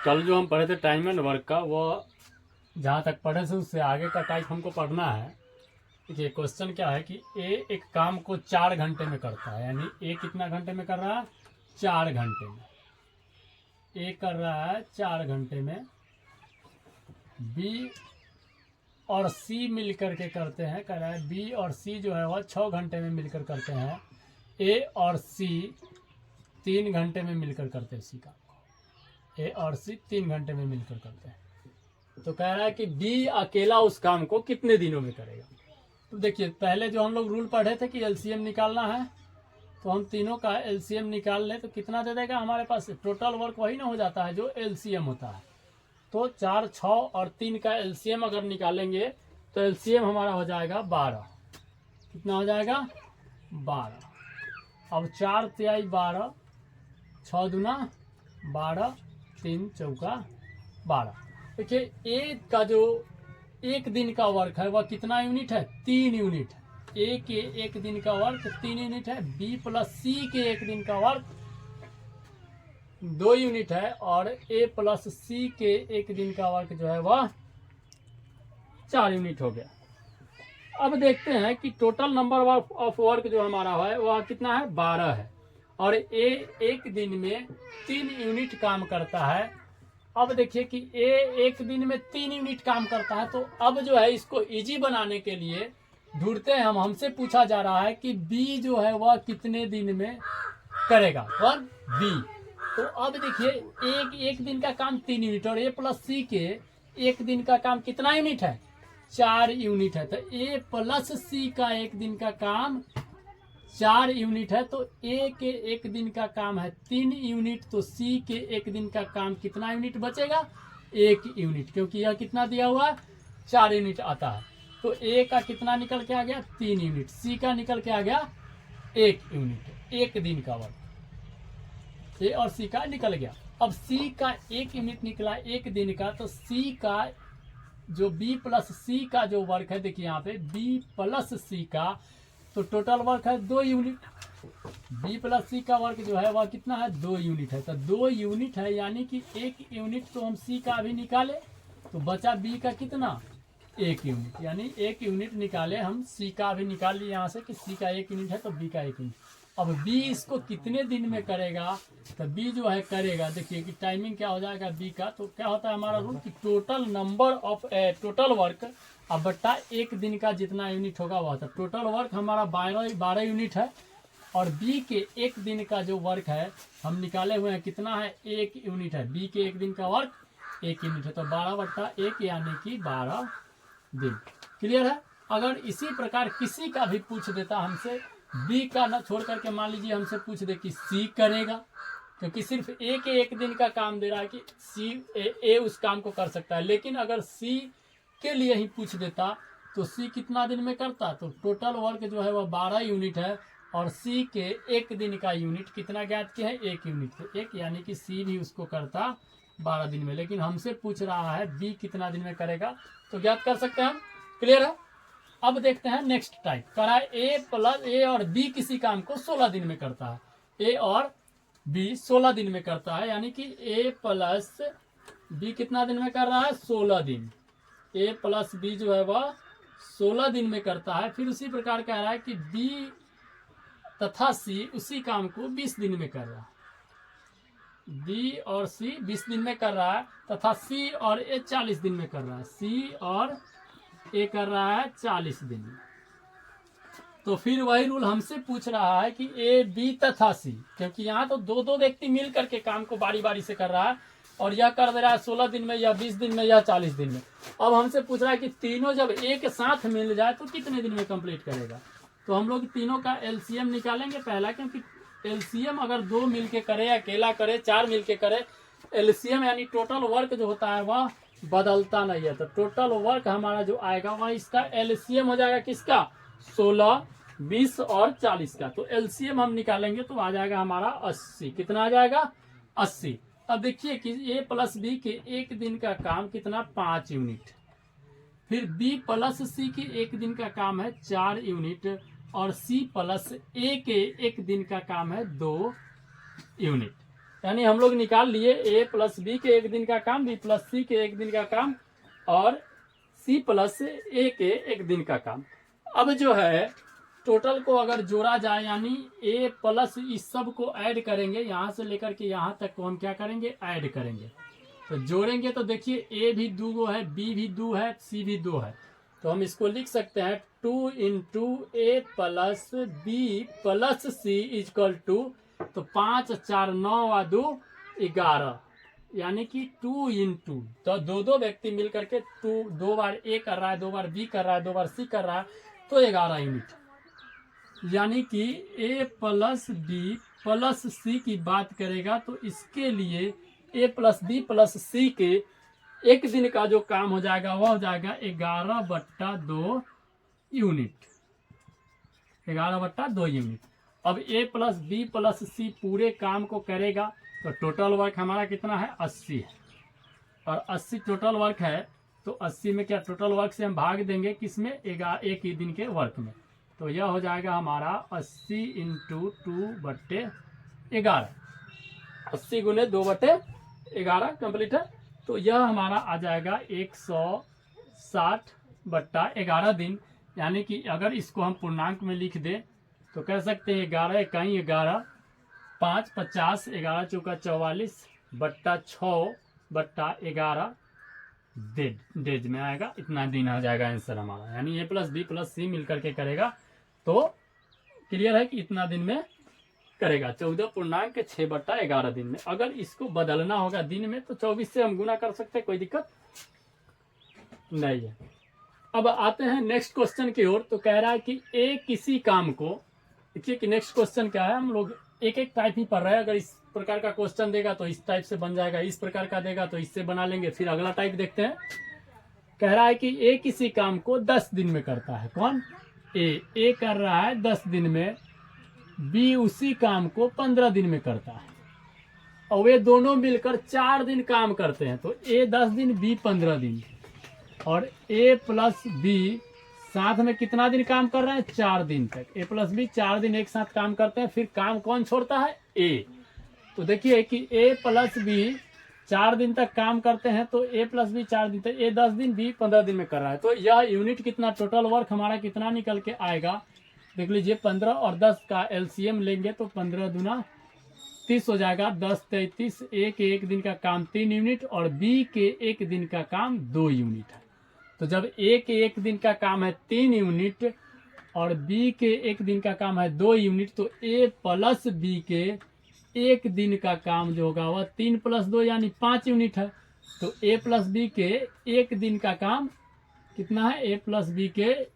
कल जो हम पढ़े थे टाइम एंड वर्क का, वो जहाँ तक पढ़े थे उससे आगे का टाइप हमको पढ़ना है। देखिए क्वेश्चन क्या है कि ए एक काम को 4 घंटे में करता है, यानी ए कितना घंटे में कर रहा है? 4 घंटे में। ए कर रहा है 4 घंटे में। बी और सी मिलकर के करते हैं, कह रहा है बी और सी जो है वह 6 घंटे में मिलकर करते हैं। ए और सी 3 घंटे में मिलकर करते हैं सी काम को। ए और सी 3 घंटे में मिलकर करते हैं। तो कह रहा है कि बी अकेला उस काम को कितने दिनों में करेगा। तो देखिए पहले जो हम लोग रूल पढ़े थे कि एलसीएम निकालना है, तो हम तीनों का एलसीएम निकाल लें तो कितना दे देगा हमारे पास? टोटल वर्क वही ना हो जाता है जो एलसीएम होता है। तो 4, 6 और 3 का एलसीएम अगर निकालेंगे तो एलसीएम हमारा हो जाएगा 12। कितना हो जाएगा? 12। अब 4 तिहाई 12, 6 दूना 12, 3 चौका 12। देखिए ए का जो एक दिन का वर्क है वह कितना यूनिट है? 3 यूनिट। ए के एक दिन का वर्क 3 यूनिट है। बी प्लस सी के एक दिन का वर्क 2 यूनिट है। और ए प्लस सी के एक दिन का वर्क जो है वह 4 यूनिट हो गया। अब देखते हैं कि टोटल नंबर ऑफ वर्क जो हमारा है वह कितना है? 12 है। और ए एक दिन में 3 यूनिट काम करता है। अब देखिए कि ए एक दिन में 3 यूनिट काम करता है, तो अब जो है इसको इजी बनाने के लिए ढूंढते हैं हम। हमसे पूछा जा रहा है कि बी जो है वह कितने दिन में करेगा। कौन? बी। तो अब देखिए एक दिन का काम 3 यूनिट और ए प्लस सी के एक दिन का काम कितना यूनिट है? 4 यूनिट है। तो ए प्लस सी का एक दिन का काम 4 यूनिट है। तो ए के एक दिन का काम है 3 यूनिट, तो सी के एक दिन का काम कितना यूनिट बचेगा? 1 यूनिट, क्योंकि यह कितना दिया हुआ है? 4 यूनिट आता है। तो ए का कितना निकल के आ गया? 3 यूनिट। सी का निकल के आ गया 1 यूनिट। एक दिन का वर्क ए और सी का निकल गया। अब सी का 1 यूनिट निकला एक दिन का, तो सी का जो बी प्लस सी का जो वर्क है, देखिए यहाँ पे बी प्लस सी का तो टोटल वर्क है 2 यूनिट। बी प्लस सी का वर्क जो है वह कितना है? 2 यूनिट है। तो 2 यूनिट है, यानी कि 1 यूनिट तो हम सी का भी निकाले, तो बचा बी का कितना? 1 यूनिट। यानी 1 यूनिट निकाले हम, सी का भी निकाल लिए यहाँ से कि सी का 1 यूनिट है तो बी का 1 यूनिट। अब बी इसको कितने दिन में करेगा? तो बी जो है करेगा, देखिए कि टाइमिंग क्या हो जाएगा बी का। तो क्या होता है हमारा रूल कि total number of total work अब बट्टा एक दिन का जितना यूनिट होगा वह था। टोटल वर्क हमारा 12 यूनिट है। और बी के एक दिन का जो वर्क है हम निकाले हुए हैं कितना है? 1 यूनिट है। बी के एक दिन का वर्क 1 यूनिट है। तो 12/1 यानी कि 12 दिन। क्लियर है? अगर इसी प्रकार किसी का भी पूछ देता हमसे बी का न छोड़ करके, मान लीजिए हमसे पूछ दे कि सी करेगा, क्योंकि सिर्फ ए के एक दिन का काम दे रहा है कि सी ए उस काम को कर सकता है। लेकिन अगर सी के लिए ही पूछ देता तो सी कितना दिन में करता? तो टोटल वर्क जो है वह 12 यूनिट है। और सी के एक दिन का यूनिट कितना ज्ञात किया है? 1 यूनिट। तो 1 यानी कि सी भी उसको करता 12 दिन में। लेकिन हमसे पूछ रहा है बी कितना दिन में करेगा, तो ज्ञात कर सकते हैं हम। क्लियर है? अब देखते हैं नेक्स्ट टाइप। करा ए और बी किसी काम को 16 दिन में करता है। ए और बी 16 दिन में करता है, यानी कि ए प्लस बी कितना दिन में कर रहा है? 16 दिन। ए प्लस बी जो है वह 16 दिन में करता है। फिर उसी प्रकार कह रहा है कि बी तथा सी उसी काम को 20 दिन में कर रहा है। बी और सी 20 दिन में कर रहा है, तथा सी और ए 40 दिन में कर रहा है। सी और ए कर रहा है 40 दिन में। तो फिर वही रूल हमसे पूछ रहा है कि ए बी तथा सी, क्योंकि यहाँ तो 2 व्यक्ति मिल करके काम को बारी बारी से कर रहा है, और यह कर दे रहा है 16 दिन में, या 20 दिन में, या 40 दिन में। अब हमसे पूछ रहा है कि तीनों जब एक साथ मिल जाए तो कितने दिन में कंप्लीट करेगा। तो हम लोग तीनों का एलसीएम निकालेंगे पहला, क्योंकि एलसीएम अगर 2 मिलके करे, अकेला करे, 4 मिलके करे, एलसीएम यानी टोटल वर्क जो होता है वह बदलता नहीं है। तो टोटल वर्क हमारा जो आएगा वह इसका एलसीएम हो जाएगा किसका? 16, 20 और 40 का। तो एलसीएम हम निकालेंगे तो आ जाएगा हमारा 80। कितना आ जाएगा? 80। अब देखिए कि ए प्लस बी के एक दिन का काम कितना? 5 यूनिट। फिर बी प्लस सी के एक दिन का काम है 4 यूनिट। और सी प्लस ए के एक दिन का काम है 2 यूनिट। यानी हम लोग निकाल लिए ए प्लस बी के एक दिन का काम, बी प्लस सी के एक दिन का काम और सी प्लस ए के एक दिन का काम। अब जो है टोटल को अगर जोड़ा जाए यानी ए प्लस इस सब को ऐड करेंगे, यहाँ से लेकर के यहाँ तक को हम क्या करेंगे, ऐड करेंगे। तो जोड़ेंगे तो देखिए ए भी 2 है, बी भी 2 है, सी भी 2 है। तो हम इसको लिख सकते हैं 2 into A plus B plus C equal to, तो 5 4 9 और 2 11, यानी कि 2 इंटू, तो दो व्यक्ति मिल करके 2 बार ए कर रहा है, 2 बार बी कर रहा है, 2 बार सी कर रहा है, तो 11 यूनिट। यानी कि ए प्लस बी प्लस सी की बात करेगा तो इसके लिए ए प्लस बी प्लस सी के एक दिन का जो काम हो जाएगा वह हो जाएगा 11/2 यूनिट, 11/2 यूनिट। अब ए प्लस बी प्लस सी पूरे काम को करेगा तो टोटल वर्क हमारा कितना है, 80 है। और 80 टोटल वर्क है तो 80 में क्या टोटल वर्क से हम भाग देंगे किसमें, एक ही दिन के वर्क में। तो यह हो जाएगा हमारा 80 इंटू 2/11, 80 गुने 2/11 कंप्लीट है। तो यह हमारा आ जाएगा 160/11 दिन। यानी कि अगर इसको हम पूर्णांक में लिख दें तो कह सकते हैं 11 इकाई 11, 5 50, 11 चौका 44/6/11 डेज में आएगा, इतना दिन आ जाएगा आंसर हमारा। यानी ए प्लस बी प्लस सी मिलकर के करेगा तो क्लियर है कि इतना दिन में करेगा, 14.6/11 दिन में। अगर इसको बदलना होगा दिन में तो 24 से हम गुना कर सकते हैं, कोई दिक्कत नहीं है। अब आते हैं नेक्स्ट क्वेश्चन की ओर। तो कह रहा है कि ए किसी काम को, देखिए कि नेक्स्ट क्वेश्चन क्या है, हम लोग एक एक टाइप ही पढ़ रहे हैं। अगर इस प्रकार का क्वेश्चन देगा तो इस टाइप से बन जाएगा, इस प्रकार का देगा तो इससे बना लेंगे, फिर अगला टाइप देखते हैं। कह रहा है कि ए किसी काम को 10 दिन में करता है। कौन, ए कर रहा है 10 दिन में, बी उसी काम को 15 दिन में करता है और वे दोनों मिलकर 4 दिन काम करते हैं। तो ए 10 दिन बी 15 दिन, और ए प्लस बी साथ में कितना दिन काम कर रहे हैं, 4 दिन तक। ए प्लस बी 4 दिन एक साथ काम करते हैं, फिर काम कौन छोड़ता है, ए। तो देखिए कि ए प्लस बी 4 दिन तक काम करते हैं, तो ए प्लस बी 4 दिन तक, ए 10 दिन बी 15 दिन में कर रहा है। तो यह यूनिट कितना, टोटल वर्क हमारा कितना निकल के आएगा, देख लीजिए 15 और 10 का एलसीएम लेंगे तो 15 दूना 30 हो जाएगा, 10 33, ए के एक दिन का काम 3 यूनिट और बी के एक दिन का काम 2 यूनिट है। तो जब ए के एक दिन का काम है 3 यूनिट और बी के एक दिन का काम है 2 यूनिट, तो ए प्लस बी के एक दिन का काम जो होगा वह 3 + 2 यानी 5 यूनिट है। तो ए प्लस बी के एक दिन का काम कितना है, ए प्लस बी के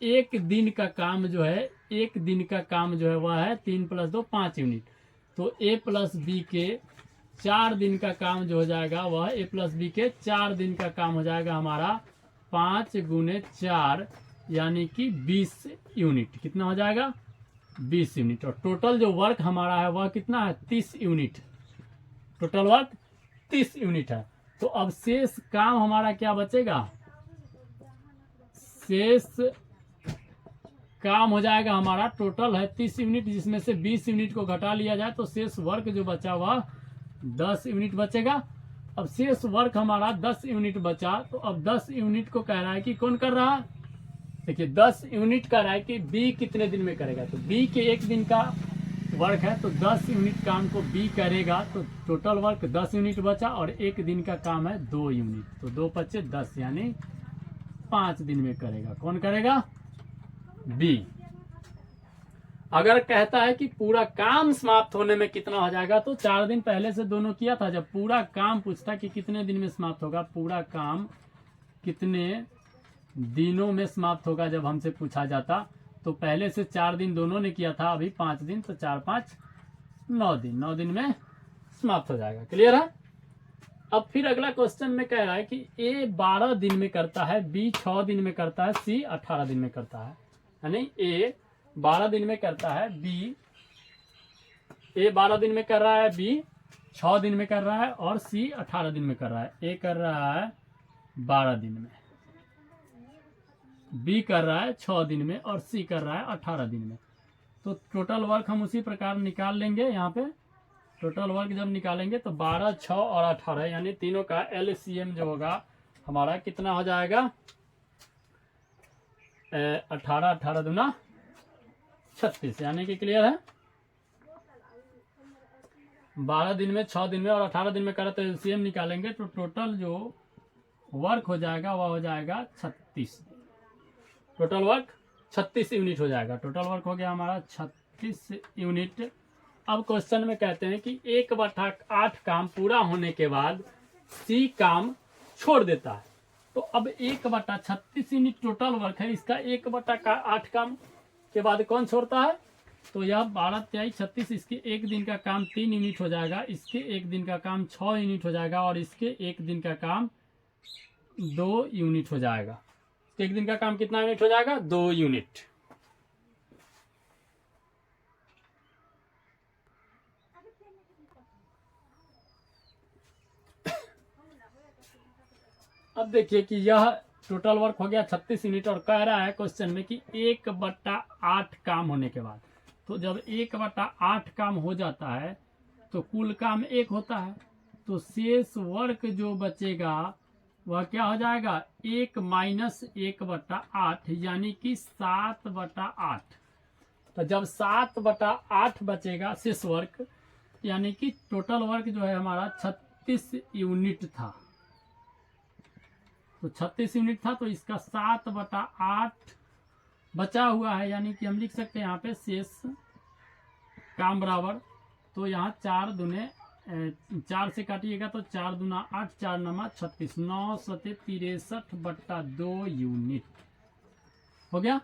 एक दिन का काम जो है, एक दिन का काम जो है वह है 3 + 2 5 यूनिट। तो ए प्लस बी के 4 दिन का काम जो हो जाएगा वह, ए प्लस बी के 4 दिन का काम हो जाएगा हमारा 5 × 4 यानी कि 20 यूनिट। कितना हो जाएगा, 20 यूनिट। और टोटल जो वर्क हमारा है वह कितना है, 30 यूनिट। टोटल वर्क 30 यूनिट है। तो अब शेष काम हमारा क्या बचेगा, शेष काम हो जाएगा हमारा, टोटल है 30 यूनिट जिसमें से 20 यूनिट को घटा लिया जाए तो शेष वर्क जो बचा हुआ 10 यूनिट बचेगा। अब शेष वर्क हमारा 10 यूनिट बचा, तो अब 10 यूनिट को कह रहा है कि कौन कर रहा है, देखिए 10 यूनिट कर रहा है कि बी कितने दिन में करेगा। तो बी के एक दिन का वर्क है तो 10 यूनिट काम को बी करेगा, तो टोटल वर्क 10 यूनिट बचा और एक दिन का काम है 2 यूनिट, तो 2 × 5 = 10 यानी 5 दिन में करेगा। कौन करेगा, बी। अगर कहता है कि पूरा काम समाप्त होने में कितना हो जाएगा, तो 4 दिन पहले से दोनों किया था। जब पूरा काम पूछता कि कितने दिन में समाप्त होगा, पूरा काम कितने दिनों में समाप्त होगा, जब हमसे पूछा जाता तो पहले से 4 दिन दोनों ने किया था, अभी 5 दिन, तो 4 × 5 = 9 दिन, 9 दिन में समाप्त हो जाएगा। क्लियर है। अब फिर अगला क्वेश्चन में कह रहा है कि ए 12 दिन में करता है, बी 6 दिन में करता है, सी 18 दिन में करता है। यानी ए 12 दिन में करता है, बी ए 12 दिन में कर रहा है, बी 6 दिन में कर रहा है और सी 18 दिन में कर रहा है। ए कर रहा है 12 दिन में, बी कर रहा है 6 दिन में और सी कर रहा है 18 दिन में। तो टोटल वर्क हम उसी प्रकार निकाल लेंगे यहाँ पे टोटल वर्क जब निकालेंगे तो 12, 6 और 18 यानी तीनों का LCM जो होगा हमारा कितना हो जाएगा, 18, 18 दूना 36, यानी कि क्लियर है। 12 दिन में, 6 दिन में और 18 दिन में करें तो LCM निकालेंगे तो टोटल जो वर्क हो जाएगा वह हो जाएगा 36। टोटल वर्क 36 यूनिट हो जाएगा। टोटल वर्क हो गया हमारा 36 यूनिट। अब क्वेश्चन में कहते हैं कि 1/8 काम पूरा होने के बाद C काम छोड़ देता है। तो अब 1/36 यूनिट टोटल वर्क है, इसका 1/8 काम के बाद कौन छोड़ता है, तो यह 12, 23, 36, इसके एक दिन का काम 3 यूनिट हो जाएगा, इसके एक दिन का काम 6 यूनिट हो जाएगा और इसके एक दिन का काम 2 यूनिट हो जाएगा। एक दिन का काम कितना यूनिट हो जाएगा, 2 यूनिट। अब देखिए कि यह टोटल वर्क हो गया 36 यूनिट और कह रहा है क्वेश्चन में कि 1/8 काम होने के बाद, तो जब 1/8 काम हो जाता है तो कुल काम 1 होता है, तो शेष वर्क जो बचेगा वह क्या हो जाएगा, 1 माइनस 1/8 यानी कि 7/8। तो जब 7/8 बचेगा शेष वर्क, यानी कि टोटल वर्क जो है हमारा 36 यूनिट था, तो 36 यूनिट था तो इसका 7/8 बचा हुआ है, यानी कि हम लिख सकते हैं यहाँ पे शेष काम बराबर, तो यहाँ 4 दूने 4 से काटिएगा तो 4 दूना 8, 4 नमा 36, 9 सते 63/2 यूनिट हो गया।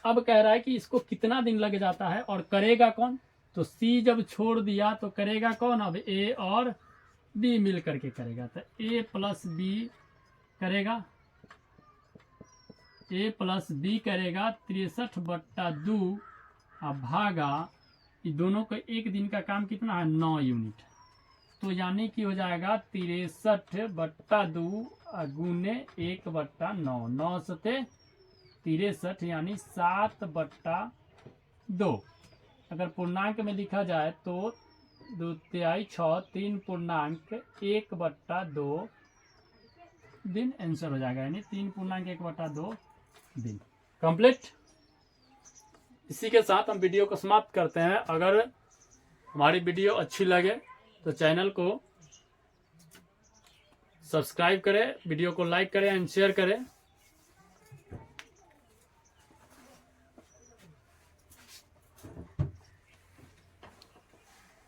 अब कह रहा है कि इसको कितना दिन लग जाता है और करेगा कौन, तो C जब छोड़ दिया तो करेगा कौन, अब A और B मिल करके करेगा, तो A प्लस B करेगा, A प्लस B करेगा 63/2 भागा ये दोनों का एक दिन का काम कितना है, 9 यूनिट, तो यानी कि हो जाएगा 63/2 गुने 1/9, 9 सते 63 यानी 7/2। अगर पूर्णांक में लिखा जाए तो 2 तिहाई 6, 3 पूर्णांक 1/2 दिन आंसर हो जाएगा, यानी 3 पूर्णांक 1/2 दिन कंप्लीट। इसी के साथ हम वीडियो को समाप्त करते हैं। अगर हमारी वीडियो अच्छी लगे तो चैनल को सब्सक्राइब करें, वीडियो को लाइक करें एंड शेयर करें।